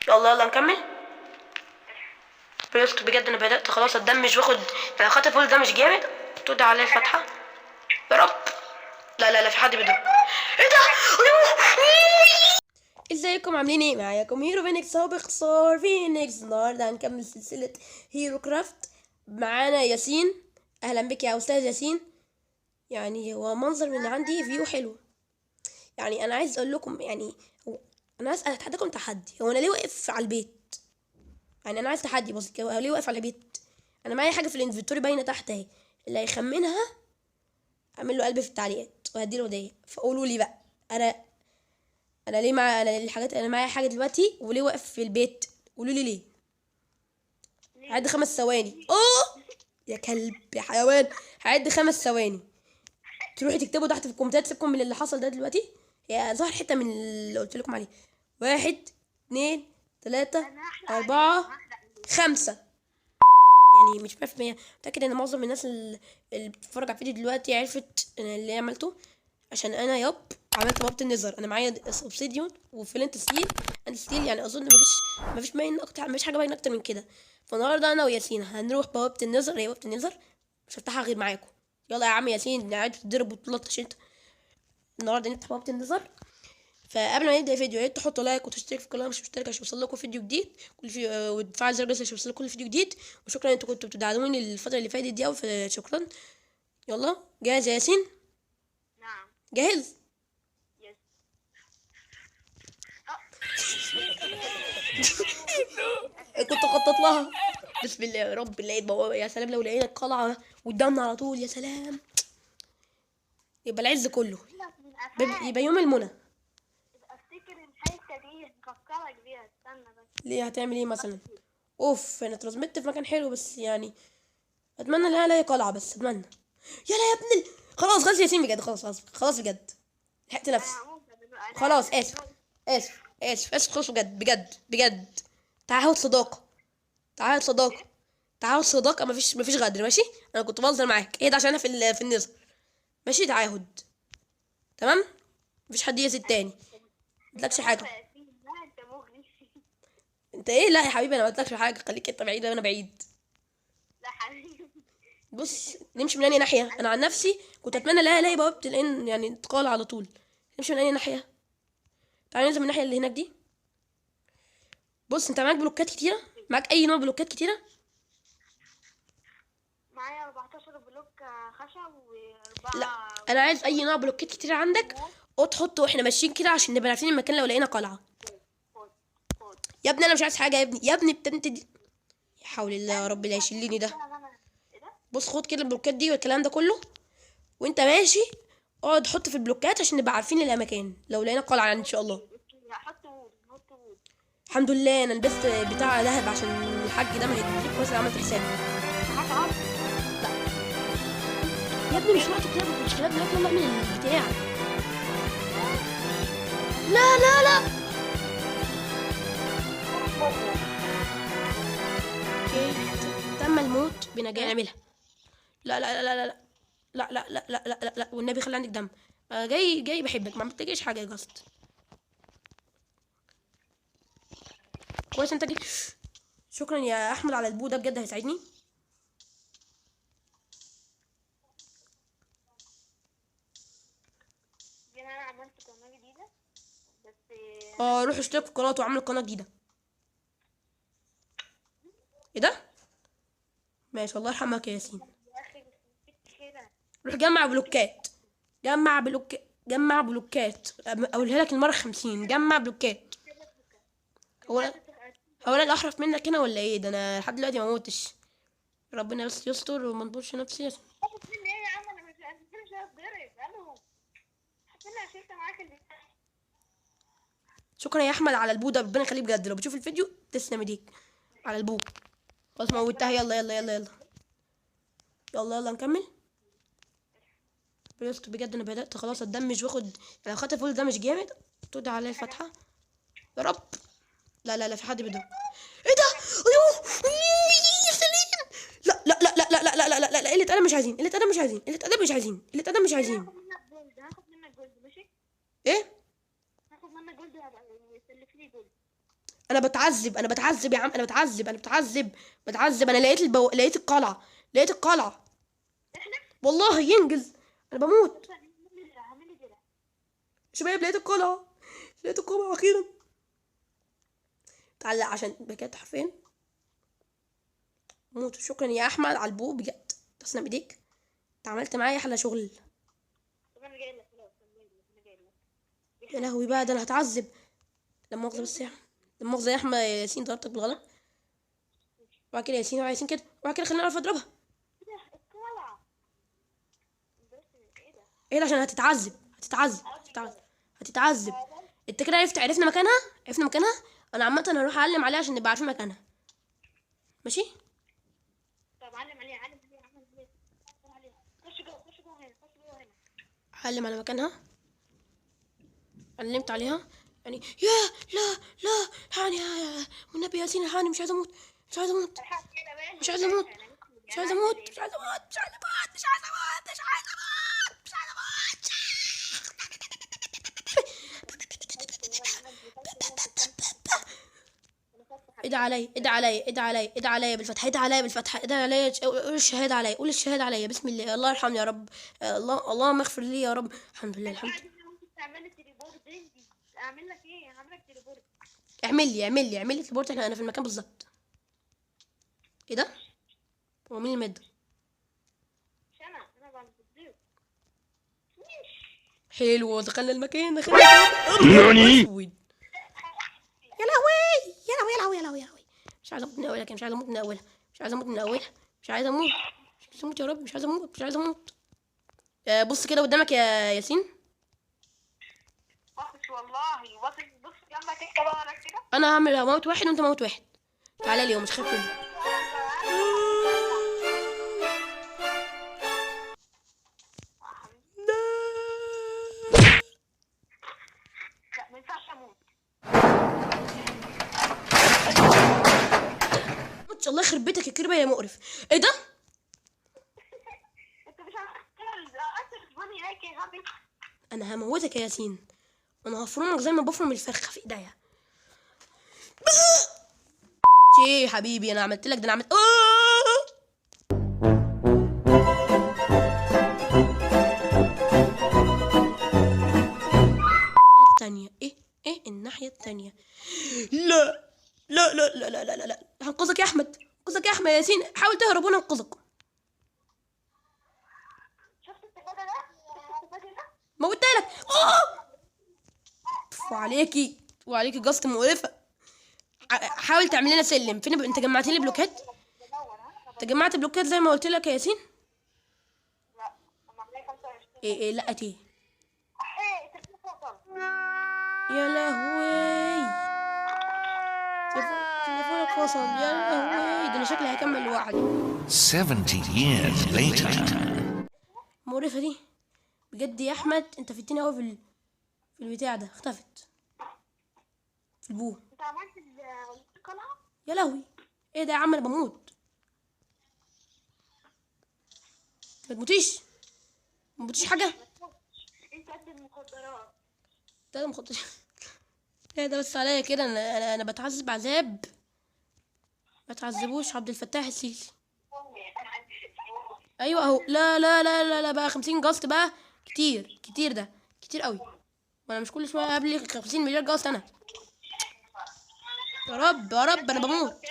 يلا يلا نكمل. بيسك بجد انا بدأت خلاص اتدمج واخد يعني خدت فول دمج جامد. تدعي عليه الفتحة يا رب. لا لا لا في حد بيضرب. ايه ده؟ ازيكم عاملين ايه؟ معاكم هيرو فينيكس اهو باختصار فينيكس. النهارده هنكمل سلسلة هيرو كرافت. معانا ياسين. اهلا بك يا استاذ ياسين. يعني هو منظر من عندي فيو حلو. يعني انا عايز اقول لكم يعني انا عايز اتحداكم تحدي. هو انا ليه واقف على البيت؟ يعني انا عايز تحدي بسيط كده. هو ليه واقف على البيت؟ انا معايا حاجه في الانفنتوري باينه تحت اهي. اللي هيخمنها اعمل له قلب في التعليقات وهديله هديه. فقولوا لي بقى انا ليه مع انا الحاجات انا معايا حاجه دلوقتي وليه واقف في البيت؟ قولوا لي ليه. هعد 5 ثواني. اوه يا كلب يا حيوان. هعد 5 ثواني. تروحي تكتبوا تحت في الكومنتات سيبكم من اللي حصل ده دلوقتي. هي ظهر حته من اللي قلت لكم عليه. 1 2 3 4 5. يعني مش 100% متأكد ان معظم الناس اللي بتتفرج على الفيديو دلوقتي عرفت اللي عملته. عشان انا عملت بابة النظر. انا معايا اوبسيديون وفلنت ستيل اند ستيل. يعني اظن مفيش باين اكتر، مفيش حاجه باين اكتر من كده. فالنهارده انا وياسين هنروح بوابه النظر. هي بوابه النظر مش هفتحها غير معاكم. يلا يا عم ياسين قاعد تضرب وتلطش انت. النهارده نفتح بوابه النظر. فقبل ما نبدا الفيديو يا ريت تحطوا لايك وتشترك في القناه مش مشترك عشان يوصل لكم فيديو جديد وتفعل زر الجرس عشان يوصل لكم كل فيديو جديد. وشكرا انتوا كنتوا بتدعموني الفتره اللي فاتت دي قوي فشكرا. يلا جاهز يا ياسين؟ نعم. جاهز. يس. كنت اخطط لها. بسم الله يا رب. لقيت بابا. يا سلام لو لقينا القلعه قدامنا على طول. يا سلام يبقى العز كله. يبقى يوم المنى. افتكر الحته دي هفكرك بيها. استنى بس. ليه هتعمل ايه مثلا؟ اوف انا اترزمت في مكان حلو بس يعني اتمنى لا الاقي قلعه بس اتمنى. يلا يا ابن خلاص خلاص ياسين بجد. خلاص خلاص خلاص بجد. لحقت نفسي. خلاص اسف خلاص بجد بجد بجد. تعهد صداقه. تعهد صداقه. تعهد صداقه. مفيش غدر ماشي. انا كنت بهزر معاك. ايه ده عشان انا في النظر. ماشي تعهد. تمام. مفيش حد يأذي التاني. مقلتلكش حاجه. انت مغري. انت ايه؟ لا يا حبيبي انا مقلتلكش حاجه. خليك انت بعيد وانا بعيد. لا حبيبي. بص نمشي من اي ناحيه. انا عن نفسي كنت اتمنى لا الاقي بوابه الان يعني تقال على طول. نمشي من اي ناحيه. تعالى ننزل من الناحيه اللي هناك دي. بص انت معاك بلوكات كتيره. معاك اي نوع بلوكات كتيره؟ معايا 14 بلوك خشب لا واربعه. انا عايز اي نوع بلوكات كتيره عندك وتحطه واحنا ماشيين كده عشان نبقى عارفين المكان لو لقينا قلعه. خد. يا ابني انا مش عايز حاجه يا ابني. يا ابني بتنت دي. يا حول الله يا رب اللي هيشيلني ده. ايه ده؟ بص خد كده البلوكات دي والكلام ده كله وانت ماشي. اقعد حط في البلوكات عشان نبقى عارفين الاماكن لو لقينا قلعه يعني ان شاء الله. هحط وود هحط وود. الحمد لله انا لبست بتاع ذهب عشان الحاج ده ما يديك مثلا عملت حسابي. هتعرف. يا ابني مش وقت كده. مش كده دلوقتي. يلا اعمل البتاع. لا لا لا. اوكي تم الموت بنجاح. نعملها. لا لا لا لا لا لا لا لا لا لا لا لا والنبي خلي عندك دم. جاي بحبك ما محتاجش حاجه يا جاست. كويس انت جيت. شكرا يا احمد على البو ده بجد هيساعدني. انا عملت قناه جديده بس. روح اشترك في القناه واعمل قناه جديده. ايه ده؟ ماشي الله يرحمك يا ياسين. يا اخي كده. روح جمع بلوكات. جمع بلوكات. اقولها لك المره 50. جمع بلوكات. هو انا الاحرف منك هنا ولا ايه؟ ده انا لحد دلوقتي ما موتش. ربنا بس يستر وما نضرش نفسي. تاخد مني ايه يا عم؟ انا مش هتضرب. الو. انا شلت معاك البتاع. شكرا يا احمد على البو ده. ربنا يخليك بجد. لو بتشوف الفيديو تسلم ايديك على البو. خلاص موتها. يلا يلا يلا يلا يلا يلا نكمل. بيسك بجد انا بدأت خلاص اتدمج واخد يعني خدت فول دمج جامد. تدعي عليه الفتحة يا رب. لا لا لا في حد بيضرب. ايه ده؟ ايوه يا سلام. لا لا لا لا لا لا لا لا لا لا قلة أدب مش عايزين. قلة أدب مش عايزين. قلة أدب مش عايزين. قلة أدب مش عايزين. هاخد منك جولد ماشي. ايه؟ هاخد منك جولد. هبقى يسلف لي جولد. انا بتعذب، انا بتعذب يا عم، انا بتعذب، انا بتعذب. انا لقيت القلعه، لقيت القلعه. احنا والله ينجز، انا بموت. هعمل كده. شباب لقيت القلعه، لقيت القلعه اخيرا. تعال عشان بجد حرفيا موت. شكرا يا احمد على البو بجد، تسلم ايديك، انت عملت معايا احلى شغل. طب انا جاي لك خلاص، انا جاي لك. يا لهوي بقى، ده انا هتعذب. لما مؤاخذه بس يا احمد، لما مؤاخذه يا احمد، ياسين ضربتك بالغلط. وبعد كده ياسين، ياسين كده، وبعد كده خليني اعرف اضربها. ايه ده القلعة؟ بس ايه ده؟ ايه ده؟ عشان هتتعذب، هتتعذب. انت كده عرفنا مكانها، عرفنا مكانها. انا عامه هروح اعلم عليها عشان نبقى عارفين مكانها. ماشي. طب علم عليها، علم عليها، علم عليها. خش جوه، خش جوه هنا، خش جوه هنا. اعلم على مكانها، علمت عليها يعني. يا لا لا، الحقني والنبي ياسين، الحقني، مش عايز اموت، مش عايز اموت، مش عايز اموت، مش عايز اموت، مش عايز اموت، مش عايز اموت، مش عايز اموت، مش عايز اموت، مش عايز اموت. ادعي عليا، ادعي عليا، ادعي عليا، ادعي عليا بالفتح، ادعي عليا بالفتح، ادعي عليا. قول الشهاده عليا، قول الشهاده عليا. بسم الله، الله يرحمني يا رب. الله، اللهم اغفر لي يا رب. الحمد لله، الحمد لله. ممكن تعمل لي تليبورت انت؟ اعمل لك ايه؟ اعمل لك تليبورت. اعمل لي تليبورت. انا في المكان بالظبط. ايه ده؟ هو مين المد؟ مش انا بعمل تصديق. حلو، دخلنا المكان، دخلنا ناني اسود. يا لهوي، يا لهوي، يا لهوي، يا لهوي، يا لهوي. مش عايز اموت من اولها، مش عايز اموت من اولها، مش عايز اموت من اولها، مش عايز اموت، مش عايز اموت يا رب، مش عايز اموت، مش عايز اموت. بص كده قدامك يا ياسين. بص والله، بص جنبك انت بقى كده. انا هعمل موت واحد وانت موت واحد. تعالى لي ومش خايف منه. لا ما ينفعش اموت. الله يخرب بيتك يا كربه يا مقرف. ايه ده؟ انت مش عارف تقول هناك يا غبي. انا هموتك يا ياسين، انا هفرمك زي ما بفرم الفرخه في ايديا. ايه يا حبيبي، انا عملت لك ده، انا عملت الثانيه. ايه الناحيه الثانيه؟ لا لا لا لا لا لا لا، هنقذك يا احمد، هنقذك يا احمد. ياسين حاول تهرب وانا انقذك. شفت السبادة ده؟ شفت السبادة ده؟ موتها لك. وعليكي جاست مقرفه. حاول تعمل لنا سلم. فين انت جمعت لي بلوكات؟ انت جمعت بلوكات زي ما قلت لك يا ياسين؟ لا انا عاملاه 25. ايه لقت ايه؟ احيه التليفون فصل. يا لهوي، تليفونك فصل. يا لهوي، ده انا شكلي هكمل لوحدي. 70 years later. المقرفه دي بجد يا احمد، انت فدتني قوي في البتاع ده. اختفت في البوه. انت عملت القلعة؟ يا لهوي، ايه ده يا عم؟ انا بموت. ما تموتيش، ما تموتيش حاجه. انت قد المخدرات. ده مخطط. ايه ده بس عليا كده؟ انا بتعذب عذاب ما تعذبوش عبد الفتاح السيسي. ايوه اهو. لا لا لا لا لا بقى 50 جاست بقى. كتير ده كتير قوي. وانا مش كل شويه قبل 50 مليار جاست انا. يا رب يا رب، انا بموت.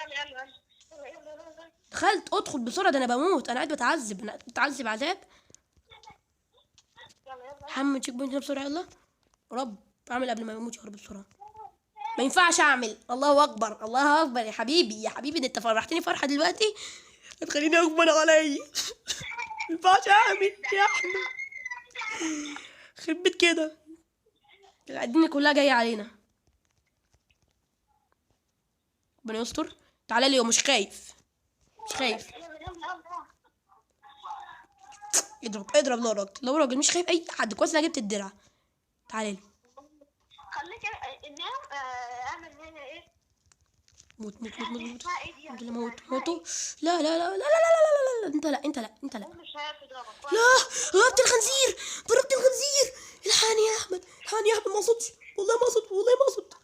دخلت، ادخل بسرعه، ده انا بموت، انا قاعد بتعذب، انا بتعذب عذاب. حمل تشيك بوينت بسرعه يلا. يا رب اعمل قبل ما يموت يا رب بسرعه. ما ينفعش اعمل. الله اكبر، الله اكبر يا حبيبي، يا حبيبي، ده انت فرحتني فرحه دلوقتي هتخليني اكبر عليا. ما ينفعش اعمل يا احمد، خرب بيت كده، الدنيا كلها جايه علينا. ربنا يستر. تعالى لي ومش خايف، مش خايف. اضرب لو راجل مش خايف اي حد. كويس انا جبت الدرع. تعالى لي. خليك انام. اعمل هنا ايه؟ موت. اسمها ايه دي؟ الحمد لله موتوا. لا لا لا لا لا لا لا لا، انت لا. مش عارف اضربك. لا، ضربت الخنزير. الحقني يا احمد، الحقني يا احمد، ما اقصدش والله، ما اقصد.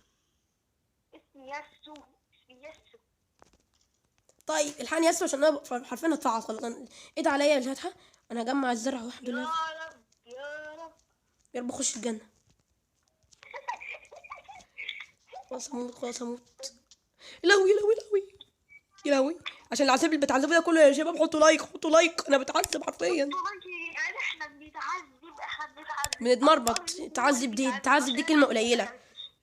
اسمي ياسو. طيب الحقني يا اسطى عشان انا حرفيا هتفعص خلاص. ايه ده عليا يا الفاتحه. انا هجمع الزرع والحمد يا لله. رب يا رب. يا رب اخش الجنه. خلاص هموت خلاص هموت. يا لهوي يا لهوي يا لهوي يا لهوي. عشان العذاب اللي بتعذبوا ده كله يا شباب حطوا لايك حطوا لايك. انا بتعذب حرفيا. يعني احنا بنتعذب. بنتمرمط. تعذب دي كلمه قليله.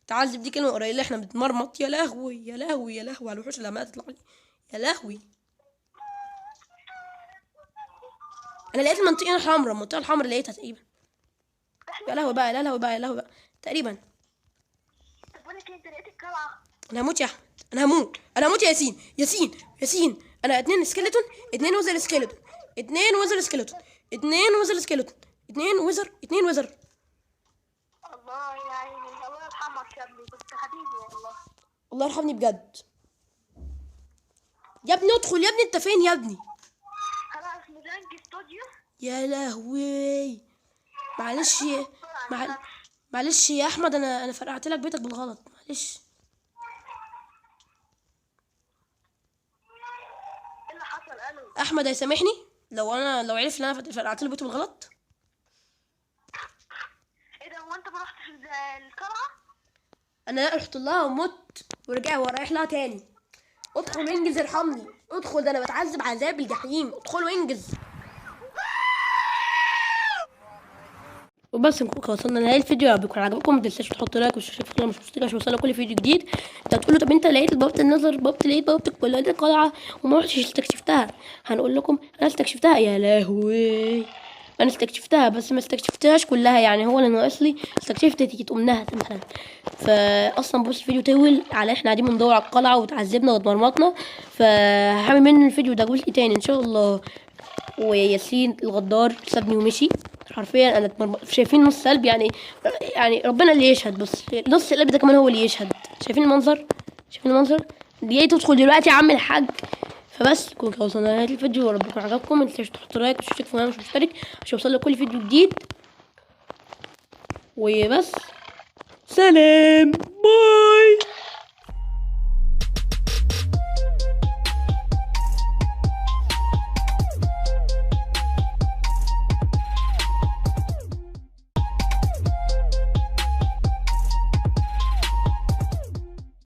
تعذب دي كلمه قليله. احنا بنتمرمط. يا لهوي يا لهوي يا لهوي على الوحوش اللي عماله تطلع لي. يا لهوي. انا لقيت المنطقه الحمراء. المنطقه الحمراء لقيتها تقريبا. يا لهوي بقى يا لهوي بقى يا لهوي بقى تقريبا. طب بقول لك انت لقيت القلعه. انا هموت يا احمد. انا هموت يا ياسين. ياسين انا 2 سكيلتون 2 وزر سكيلتون 2 وزر سكيلتون 2 وزر سكيلتون 2 وزر. الله يا عيني الله يرحمك يا ابني كنت حبيبي والله. الله يرحمني بجد. يا ابني ادخل يا ابني. انت فين يا ابني؟ خلاص مزنج استوديو. يا لهوي. معلش معلش يا احمد. انا فرقعت لك بيتك بالغلط. معلش. ايه اللي حصل؟ الو احمد هيسامحني لو عرف ان انا فرقعت له بيته بالغلط. ايه ده هو انت ما رحتش القلعه؟ انا لا رحت لها ومت ورايح لها تاني. ادخل وانجز ارحمني. ادخل ده انا بتعذب عذاب الجحيم. ادخل وانجز. وبس نكون وصلنا لنهايه الفيديو. لو بيكون عجبكم ما تنساش تحطوا لايك وتشتركوا في القناه مش مشترك عشان يوصلك كل فيديو جديد. انت هتقولوا طب انت لقيت بوابه النظر لقيت بوابه القلعه وما رحتش استكشفتها. هنقول لكم انا استكشفتها. يا لهوي. انا استكشفتها بس ما استكشفتهاش كلها. يعني هو اللي ناقص لي استكشفت تيجي امنها مثلا. فاصلا بص الفيديو طول على احنا قاعدين بندور على القلعه وتعذبنا واتمرمطنا. فهعمل منه الفيديو ده جزء تاني ان شاء الله. وياسين الغدار سابني ومشي. حرفيا انا شايفين نص قلب. يعني ربنا اللي يشهد. بص نص القلب ده كمان هو اللي يشهد. شايفين المنظر جاي تدخل دلوقتي يا عم الحاج. فبس كون وصلنا لنهايه الفيديو. ورب يكون عجبكم. ما تنساش تحطوا لايك وتشتركوا في القناه مش مشترك عشان يوصلك كل فيديو جديد. وبس سلام باي.